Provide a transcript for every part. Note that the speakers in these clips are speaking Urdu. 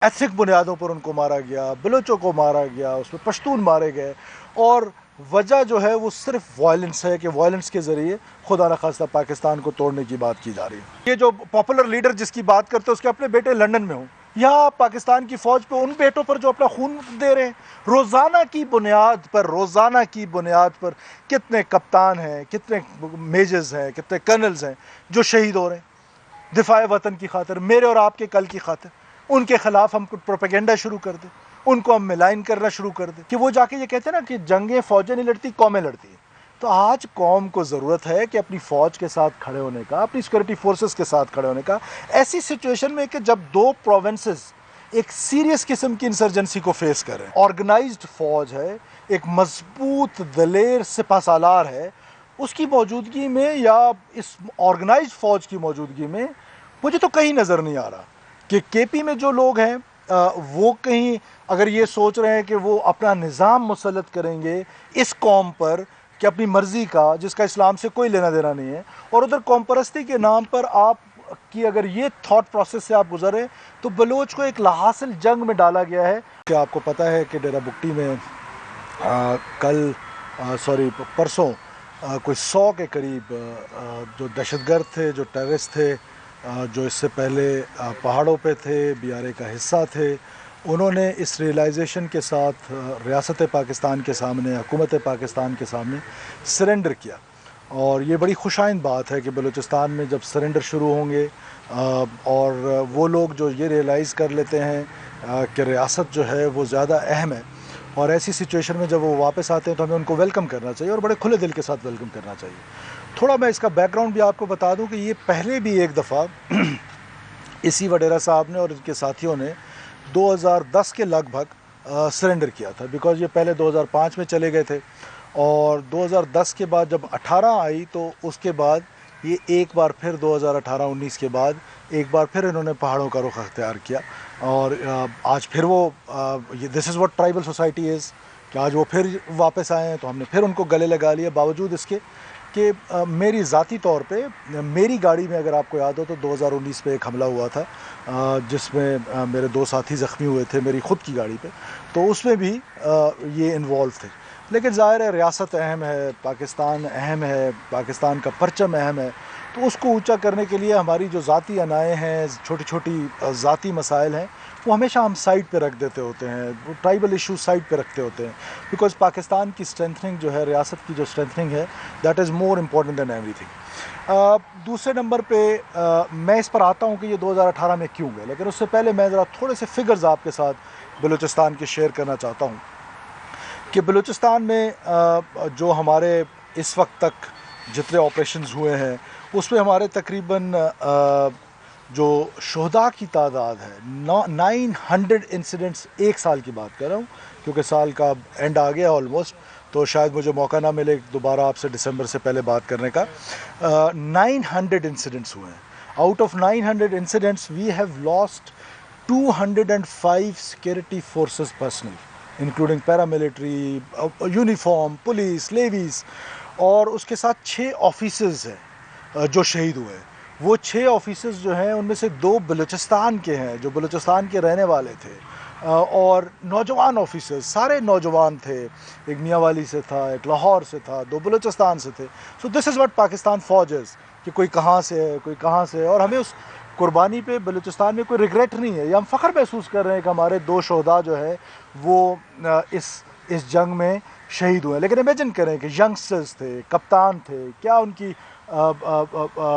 ایتھنک بنیادوں پر ان کو مارا گیا، بلوچوں کو مارا گیا، اس میں پشتون مارے گئے، اور وجہ جو ہے وہ صرف وائلنس ہے کہ وائلنس کے ذریعے خدا نخواستہ پاکستان کو توڑنے کی بات کی جا رہی ہے۔ یہ جو پاپولر لیڈر جس کی بات کرتے ہیں اس کے اپنے بیٹے لندن میں ہوں، یہاں پاکستان کی فوج پہ ان بیٹوں پر جو اپنا خون دے رہے ہیں، روزانہ کی بنیاد پر کتنے کپتان ہیں، کتنے میجرز ہیں، کتنے کرنلز ہیں جو شہید ہو رہے ہیں دفاع وطن کی خاطر، میرے اور آپ کے کل کی خاطر۔ ان کے خلاف ہم پروپیگنڈا شروع کر دیں، ان کو ہم ملائن کرنا شروع کر دیں کہ وہ جا کے یہ کہتے ہیں نا کہ جنگیں فوجیں نہیں لڑتی، قومیں لڑتی ہیں۔ تو آج قوم کو ضرورت ہے کہ اپنی فوج کے ساتھ کھڑے ہونے کا، اپنی سیکورٹی فورسز کے ساتھ کھڑے ہونے کا، ایسی سچویشن میں کہ جب دو پروونسز ایک سیریس قسم کی انسرجنسی کو فیس کر رہے ہیں، آرگنائزڈ فوج ہے، ایک مضبوط دلیر سپہ سالار ہے، اس کی موجودگی میں یا اس آرگنائزڈ فوج کی موجودگی میں مجھے تو کہیں نظر نہیں آ رہا کہ کے پی میں جو لوگ ہیں وہ کہیں اگر یہ سوچ رہے ہیں کہ وہ اپنا نظام مسلط کریں گے اس قوم پر کہ اپنی مرضی کا، جس کا اسلام سے کوئی لینا دینا نہیں ہے، اور ادھر قوم پرستی کے نام پر آپ کی اگر یہ تھاٹ پروسیس سے آپ گزرے تو بلوچ کو ایک لاحاصل جنگ میں ڈالا گیا ہے۔ کہ آپ کو پتہ ہے کہ ڈیرہ بگٹی میں پرسوں کوئی 100 کے قریب جو دہشت گرد تھے، جو ٹیررسٹ تھے، جو اس سے پہلے پہاڑوں پہ تھے، بیارے کا حصہ تھے، انہوں نے اس ریئلائزیشن کے ساتھ ریاست پاکستان کے سامنے، حکومت پاکستان کے سامنے سرنڈر کیا۔ اور یہ بڑی خوشائند بات ہے کہ بلوچستان میں جب سرنڈر شروع ہوں گے اور وہ لوگ جو یہ ریئلائز کر لیتے ہیں کہ ریاست جو ہے وہ زیادہ اہم ہے، اور ایسی سچویشن میں جب وہ واپس آتے ہیں تو ہمیں ان کو ویلکم کرنا چاہیے اور بڑے کھلے دل کے ساتھ ویلکم کرنا چاہیے۔ تھوڑا میں اس کا بیک گراؤنڈ بھی آپ کو بتا دوں کہ یہ پہلے بھی ایک دفعہ اسی وڈیرا صاحب نے اور ان کے ساتھیوں نے 2010 کے لگ بھگ سرنڈر کیا تھا، بیکاز یہ پہلے 2005 میں چلے گئے تھے، اور 2010 کے بعد جب 18 آئی تو اس کے بعد یہ ایک بار پھر 2018-19 کے بعد ایک بار پھر انہوں نے پہاڑوں کا رخ اختیار کیا، اور آج پھر وہ this is what tribal society is, کہ آج وہ پھر واپس آئے ہیں تو ہم نے پھر ان کو گلے لگا لیا، باوجود اس کے کہ میری ذاتی طور پہ میری گاڑی میں اگر آپ کو یاد ہو تو 2019 پہ ایک حملہ ہوا تھا جس میں میرے 2 ساتھی زخمی ہوئے تھے میری خود کی گاڑی پہ، تو اس میں بھی یہ انوالو تھے۔ لیکن ظاہر ہے ریاست اہم ہے، پاکستان اہم ہے، پاکستان کا پرچم اہم ہے، تو اس کو اونچا کرنے کے لیے ہماری جو ذاتی انائیں ہیں، چھوٹی چھوٹی ذاتی مسائل ہیں، وہ ہمیشہ ہم سائڈ پہ رکھ دیتے ہوتے ہیں، وہ ٹرائبل ایشو سائڈ پہ رکھتے ہوتے ہیں، بیکاز پاکستان کی اسٹرینتھنگ جو ہے، ریاست کی جو اسٹرینتھنگ ہے، that is more important than everything. دوسرے نمبر پہ میں اس پر آتا ہوں کہ یہ 2018 میں کیوں گئے، لیکن اس سے پہلے میں ذرا تھوڑے سے فگرز آپ کے ساتھ بلوچستان کے شیئر کرنا چاہتا ہوں کہ بلوچستان میں جو ہمارے اس وقت تک جتنے آپریشنز ہوئے ہیں اس میں ہمارے تقریباً جو شہداء کی تعداد ہے 900 انسیڈنٹس، ایک سال کی بات کر رہا ہوں کیونکہ سال کا اینڈ آ گیا آلموسٹ، تو شاید مجھے موقع نہ ملے دوبارہ آپ سے دسمبر سے پہلے بات کرنے کا۔ 900 انسیڈنٹس ہوئے ہیں۔ Out of 900 incidents we have lost 205 security forces personnel including paramilitary, uniform, police, levies, اور اس کے ساتھ 6 آفیسرز ہیں جو شہید ہوئے ہیں۔ وہ 6 آفیسرز جو ہیں ان میں سے 2 بلوچستان کے ہیں جو بلوچستان کے رہنے والے تھے، اور نوجوان آفیسرز سارے نوجوان تھے، ایک میاں والی سے تھا، ایک لاہور سے تھا، 2 بلوچستان سے تھے۔ سو دس از واٹ پاکستان فوج از، کہ کوئی کہاں سے ہے، کوئی کہاں سے ہے، اور ہمیں اس قربانی پہ بلوچستان میں کوئی ریگریٹ نہیں ہے، یہ ہم فخر محسوس کر رہے ہیں کہ ہمارے 2 شہداء جو ہے وہ اس جنگ میں شہید ہوئے۔ لیکن امیجن کریں کہ ینگسٹرز تھے، کپتان تھے، کیا ان کی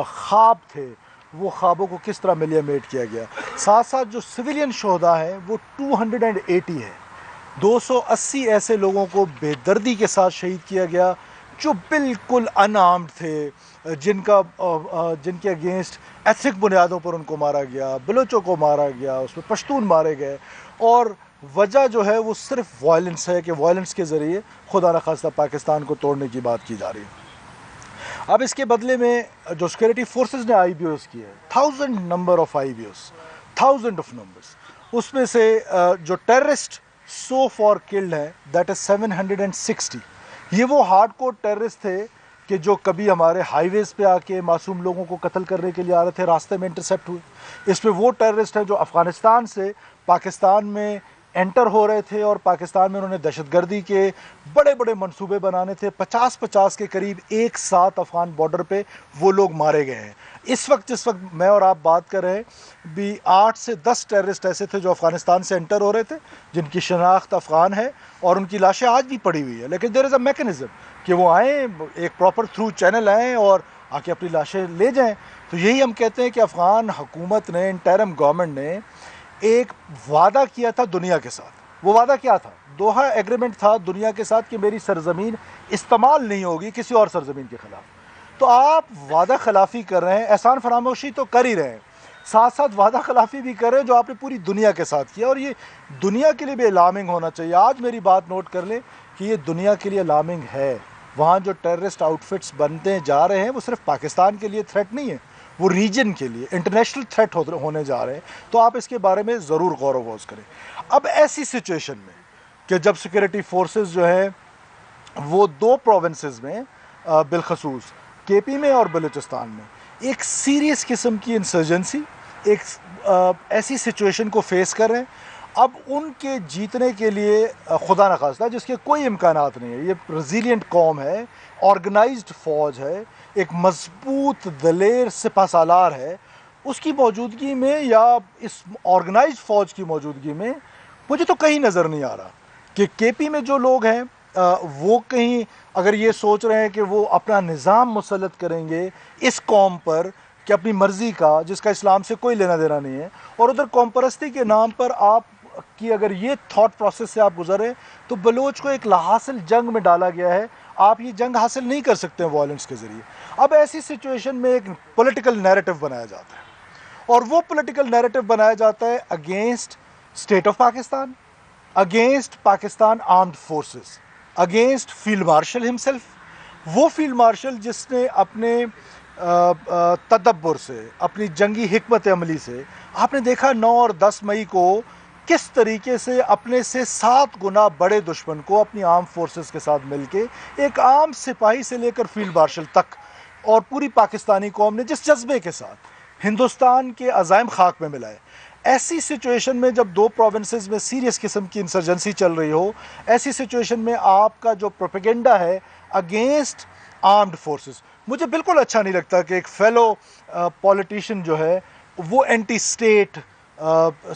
خواب تھے، وہ خوابوں کو کس طرح ملیمیٹ کیا گیا۔ ساتھ ساتھ جو سویلین شہداء ہیں وہ 280 ہیں، 280 ایسے لوگوں کو بے دردی کے ساتھ شہید کیا گیا جو بالکل ان آرمڈ تھے، جن کے اگینسٹ ایتھنک بنیادوں پر ان کو مارا گیا، بلوچوں کو مارا گیا، اس میں پشتون مارے گئے، اور وجہ جو ہے وہ صرف وائلنس ہے کہ وائلنس کے ذریعے خدا نخواستہ پاکستان کو توڑنے کی بات کی جا رہی ہے۔ اب اس کے بدلے میں جو سیکورٹی فورسز نے آئی بی اوز کی ہے، 1000 number of I B Os, 1000 of numbers, اس میں سے جو ٹیررسٹ سو فار کلڈ ہیں دیٹ از 760۔ یہ وہ ہارڈ کور ٹیررسٹ تھے کہ جو کبھی ہمارے ہائی ویز پہ آ کے معصوم لوگوں کو قتل کرنے کے لیے آ رہے تھے، راستے میں انٹرسیپٹ ہوئے. اس پہ وہ ٹیررسٹ ہیں جو افغانستان سے پاکستان میں انٹر ہو رہے تھے اور پاکستان میں انہوں نے دہشت گردی کے بڑے بڑے منصوبے بنانے تھے. 50 کے قریب ایک ساتھ افغان بارڈر پہ وہ لوگ مارے گئے ہیں. اس وقت جس وقت میں اور آپ بات کر رہے ہیں بھی 8 سے 10 ٹیررسٹ ایسے تھے جو افغانستان سے انٹر ہو رہے تھے، جن کی شناخت افغان ہے اور ان کی لاشیں آج بھی پڑی ہوئی ہے. لیکن دیر از اے میکینزم کہ وہ آئیں، ایک پراپر تھرو چینل آئیں اور آ کے اپنی لاشیں لے جائیں. تو یہی ہم کہتے ہیں کہ افغان حکومت نے، انٹرم گورنمنٹ نے ایک وعدہ کیا تھا دنیا کے ساتھ. وہ وعدہ کیا تھا؟ دوحہ ایگریمنٹ تھا دنیا کے ساتھ کہ میری سرزمین استعمال نہیں ہوگی کسی اور سرزمین کے خلاف. تو آپ وعدہ خلافی کر رہے ہیں، احسان فراموشی تو کر ہی رہے ہیں، ساتھ ساتھ وعدہ خلافی بھی کر رہے ہیں جو آپ نے پوری دنیا کے ساتھ کیا. اور یہ دنیا کے لیے بھی الارمنگ ہونا چاہیے. آج میری بات نوٹ کر لیں کہ یہ دنیا کے لیے الارمنگ ہے. وہاں جو ٹیررسٹ آؤٹ فٹس بنتے جا رہے ہیں وہ صرف پاکستان کے لیے تھریٹ نہیں ہے، وہ ریجن کے لیے انٹرنیشنل تھریٹ ہونے جا رہے ہیں. تو آپ اس کے بارے میں ضرور غور و خوض کریں. اب ایسی سچویشن میں کہ جب سیکورٹی فورسز جو ہے وہ 2 پروونسز میں بالخصوص کے پی میں اور بلوچستان میں ایک سیریس قسم کی انسرجنسی، ایک ایسی سچویشن کو فیس کر رہے ہیں. اب ان کے جیتنے کے لیے خدا نخواستہ جس کے کوئی امکانات نہیں ہے، یہ ریزیلینٹ قوم ہے، آرگنائزڈ فوج ہے، ایک مضبوط دلیر سپہ سالار ہے، اس کی موجودگی میں یا اس آرگنائزڈ فوج کی موجودگی میں مجھے تو کہیں نظر نہیں آ رہا کہ کے پی میں جو لوگ ہیں وہ کہیں اگر یہ سوچ رہے ہیں کہ وہ اپنا نظام مسلط کریں گے اس قوم پر کہ اپنی مرضی کا، جس کا اسلام سے کوئی لینا دینا نہیں ہے، اور ادھر قوم پرستی کے نام پر آپ کی اگر یہ تھاٹ پروسیس سے آپ گزرے تو بلوچ کو ایک لاحاصل جنگ میں ڈالا گیا ہے. آپ یہ جنگ حاصل نہیں کر سکتے ہیں وائلنس کے ذریعے. اب ایسی سچویشن میں ایک پولیٹیکل نیریٹو بنایا جاتا ہے اور وہ پولیٹیکل نیریٹو بنایا جاتا ہے against state of Pakistan, against Pakistan armed forces, against field marshal himself. وہ فیلڈ مارشل جس نے اپنے تدبر سے، اپنی جنگی حکمت عملی سے، آپ نے دیکھا 9 اور 10 مئی کو کس طریقے سے اپنے سے 7 گنا بڑے دشمن کو اپنی عام فورسز کے ساتھ مل کے ایک عام سپاہی سے لے کر فیلڈ مارشل تک اور پوری پاکستانی قوم نے جس جذبے کے ساتھ ہندوستان کے عزائم خاک میں ملائے. ایسی سچویشن میں جب 2 پروونسز میں سیریس قسم کی انسرجنسی چل رہی ہو، ایسی سچویشن میں آپ کا جو پروپیگنڈا ہے اگینسٹ آرمڈ فورسز، مجھے بالکل اچھا نہیں لگتا کہ ایک فیلو پولیٹیشین جو ہے وہ اینٹی اسٹیٹ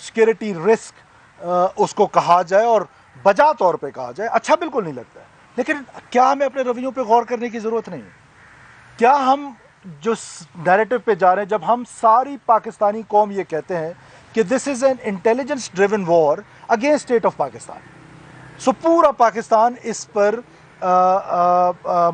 سیکورٹی رسک اس کو کہا جائے اور بجا طور پہ کہا جائے. اچھا بالکل نہیں لگتا ہے. لیکن کیا ہمیں اپنے رویوں پہ غور کرنے کی ضرورت نہیں ہے؟ کیا ہم جو نیریٹو پہ جا رہے ہیں، جب ہم ساری پاکستانی قوم یہ کہتے ہیں کہ this is an intelligence driven war against state of Pakistan, so پورا پاکستان اس پر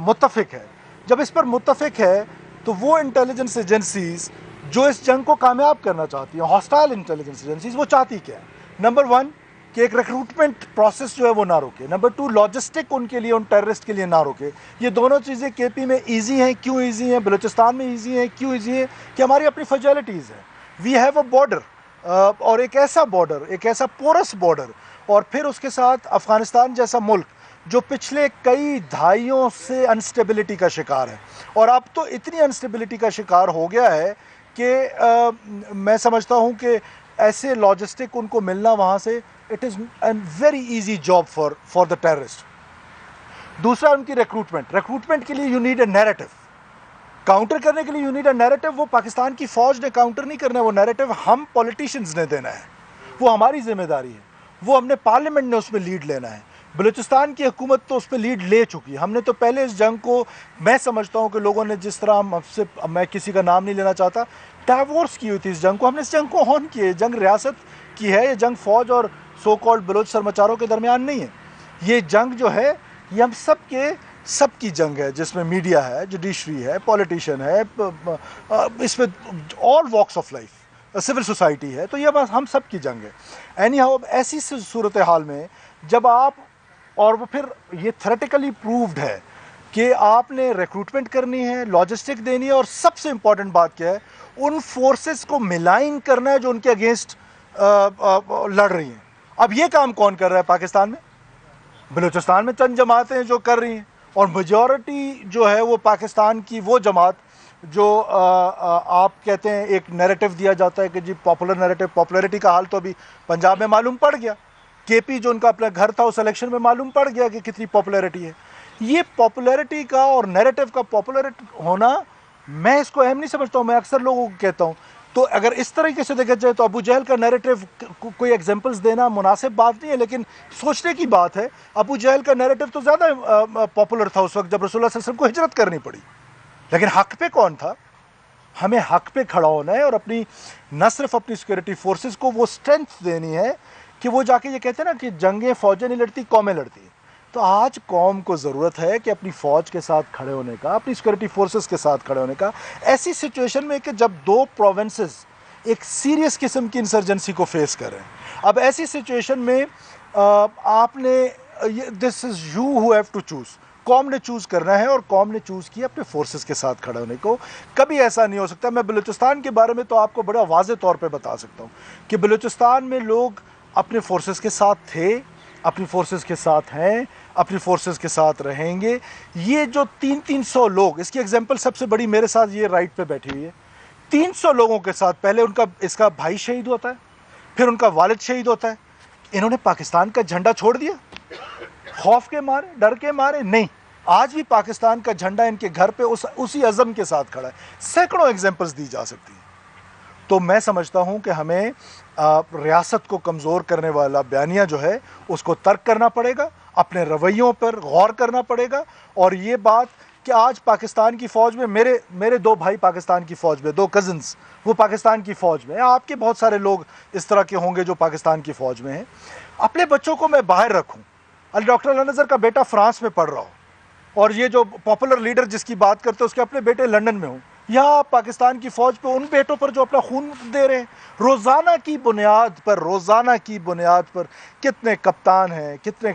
متفق ہے. جب اس پر متفق ہے تو وہ انٹیلیجنس ایجنسیز جو اس جنگ کو کامیاب کرنا چاہتی ہیں، ہاسٹائل انٹیلیجنس ایجنسیز، وہ چاہتی کیا ہے؟ نمبر 1 کہ ایک ریکروٹمنٹ پروسیس جو ہے وہ نہ روکے. نمبر 2 لاجسٹک ان کے لیے، ان ٹیررسٹ کے لیے نہ روکے. یہ دونوں چیزیں کے پی میں ایزی ہیں. کیوں ایزی ہیں؟ بلوچستان میں ایزی ہیں. کیوں ایزی ہیں؟ کہ ہماری اپنی فیجیلٹیز ہیں. وی ہیو اے بارڈر، اور ایک ایسا بارڈر، ایک ایسا پورس بارڈر، اور پھر اس کے ساتھ افغانستان جیسا ملک جو پچھلے کئی دہائیوں سے انسٹیبلٹی کا شکار ہے، اور اب تو اتنی انسٹیبلٹی کا شکار ہو گیا ہے کہ میں سمجھتا ہوں کہ ایسے لاجسٹک ان کو ملنا وہاں سے it is an very easy job for the terrorist. دوسرا ان کی ریکروٹمنٹ کے لیے you need a narrative. Counter کرنے کے لیے یو نیڈ اے نیریٹو. وہ پاکستان کی فوج نے کاؤنٹر نہیں کرنا ہے، وہ نیریٹو ہم پولیٹیشنز نے دینا ہے. وہ ہماری ذمہ داری ہے، وہ ہم نے پارلیمنٹ نے اس میں لیڈ لینا ہے. بلوچستان کی حکومت تو اس پہ لیڈ لے چکی. ہم نے تو پہلے اس جنگ کو، میں سمجھتا ہوں کہ لوگوں نے جس طرح میں کسی کا نام نہیں لینا چاہتا، ڈائیورس کی ہوئی تھی اس جنگ کو. ہم نے اس جنگ کو آن کیے. جنگ ریاست کی ہے، یہ جنگ فوج اور سو کالڈ بلوچ سرمچاروں کے درمیان نہیں ہے. یہ جنگ جو ہے یہ ہم سب کی جنگ ہے، جس میں میڈیا ہے، جوڈیشری ہے، پولیٹیشین ہے، اس میں all walks of life, civil society ہے. تو یہ بس ہم سب کی جنگ ہے. اینی ہاؤ ایسی صورتحال میں جب آپ، اور وہ پھر یہ تھیوریٹیکلی پرووڈ ہے کہ آپ نے ریکروٹمنٹ کرنی ہے، لاجسٹک دینی ہے، اور سب سے امپورٹنٹ بات کیا ہے، ان فورسز کو ملائن کرنا ہے جو ان کے اگینسٹ لڑ رہی ہیں. اب یہ کام کون کر رہا ہے پاکستان میں؟ بلوچستان میں چند جماعتیں ہیں جو کر رہی ہیں. اور میجورٹی جو ہے وہ پاکستان کی وہ جماعت جو آپ کہتے ہیں ایک نیریٹو دیا جاتا ہے کہ جی پاپولر نیریٹو، پاپولیرٹی کا حال تو ابھی پنجاب میں معلوم پڑ گیا، کے پی جو ان کا اپنا گھر تھا اس الیکشن میں معلوم پڑ گیا کہ کتنی پاپولیرٹی ہے۔ یہ پاپولیرٹی کا اور نیریٹو کا پاپولیرٹی ہونا میں اس کو اہم نہیں سمجھتا ہوں، میں اکثر لوگوں کو کہتا ہوں تو اگر اس طریقے سے دیکھا جائے تو ابو جہل کا نیریٹو کوئی ایگزامپلز دینا مناسب بات نہیں ہے، لیکن سوچنے کی بات ہے۔ ابو جہل کا نیریٹو تو زیادہ پاپولر تھا اس وقت جب رسول اللہ صلی اللہ علیہ وسلم کو ہجرت کرنی پڑی، لیکن حق پہ کون تھا؟ ہمیں حق پہ کھڑا ہونا ہے اور اپنی نہ صرف اپنی سیکورٹی فورسز کو وہ اسٹرینتھ دینی ہے کہ وہ جا کے یہ کہتے ہیں نا کہ جنگیں فوجیں نہیں لڑتی، قومیں لڑتی ہیں۔ تو آج قوم کو ضرورت ہے کہ اپنی فوج کے ساتھ کھڑے ہونے کا، اپنی سیکورٹی فورسز کے ساتھ کھڑے ہونے کا، ایسی سچویشن میں کہ جب دو پروونسز ایک سیریس قسم کی انسرجنسی کو فیس کر رہے ہیں۔ اب ایسی سچویشن میں آپ نے this is you who have to choose, قوم نے چوز کرنا ہے اور قوم نے چوز کیا اپنے فورسز کے ساتھ کھڑے ہونے کو۔ کبھی ایسا نہیں ہو سکتا۔ میں بلوچستان کے بارے میں تو آپ کو بڑا واضح طور پہ بتا سکتا ہوں کہ بلوچستان میں لوگ اپنے فورسز کے ساتھ تھے، اپنی فورسز کے ساتھ ہیں، اپنی فورسز کے ساتھ رہیں گے۔ یہ جو 300 لوگ، اس کی ایگزامپل سب سے بڑی میرے ساتھ یہ رائٹ پہ بیٹھی ہوئی ہے، 300 لوگوں کے ساتھ پہلے اس کا بھائی شہید ہوتا ہے، پھر ان کا والد شہید ہوتا ہے۔ انہوں نے پاکستان کا جھنڈا چھوڑ دیا خوف کے مارے، ڈر کے مارے؟ نہیں، آج بھی پاکستان کا جھنڈا ان کے گھر پہ اسی عزم کے ساتھ کھڑا ہے۔ سینکڑوں ایگزامپلز دی جا سکتی ہیں۔ تو میں سمجھتا ہوں کہ ہمیں ریاست کو کمزور کرنے والا بیانیہ جو ہے اس کو ترک کرنا پڑے گا، اپنے رویوں پر غور کرنا پڑے گا۔ اور یہ بات کہ آج پاکستان کی فوج میں میرے 2 بھائی پاکستان کی فوج میں، 2 کزنز وہ پاکستان کی فوج میں ہیں، آپ کے بہت سارے لوگ اس طرح کے ہوں گے جو پاکستان کی فوج میں ہیں۔ اپنے بچوں کو میں باہر رکھوں، ڈاکٹر اللہ نذر کا بیٹا فرانس میں پڑھ رہا ہو اور یہ جو پاپولر لیڈر جس کی بات کرتے ہیں اس کے اپنے بیٹے لندن میں ہوں، یا پاکستان کی فوج پہ ان بیٹوں پر جو اپنا خون دے رہے ہیں روزانہ کی بنیاد پر کتنے کپتان ہیں، کتنے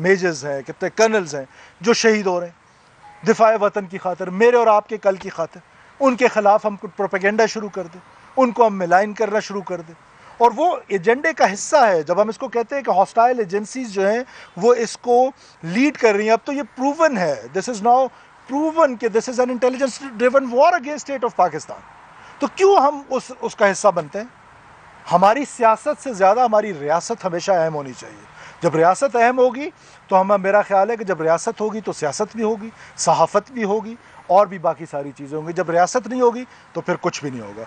میجرز ہیں، کتنے کرنلز ہیں جو شہید ہو رہے ہیں دفاع وطن کی خاطر، میرے اور آپ کے کل کی خاطر۔ ان کے خلاف ہم کچھ پروپیگنڈا شروع کر دیں، ان کو ہم ملائن کرنا شروع کر دیں، اور وہ ایجنڈے کا حصہ ہے۔ جب ہم اس کو کہتے ہیں کہ ہاسٹائل ایجنسیز جو ہیں وہ اس کو لیڈ کر رہی ہیں، اب تو یہ پروون ہے، دس از ناؤ پروون کہ this is an intelligence driven war against state of Pakistan. تو کیوں ہم اس کا حصہ بنتے ہیں؟ ہماری سیاست سے زیادہ ہماری ریاست ہمیشہ اہم ہونی چاہیے۔ جب ریاست اہم ہوگی تو میرا خیال ہے کہ جب ریاست ہوگی تو سیاست بھی ہوگی، صحافت بھی ہوگی، اور بھی باقی ساری چیزیں ہوں گی۔ جب ریاست نہیں ہوگی تو پھر کچھ بھی نہیں ہوگا۔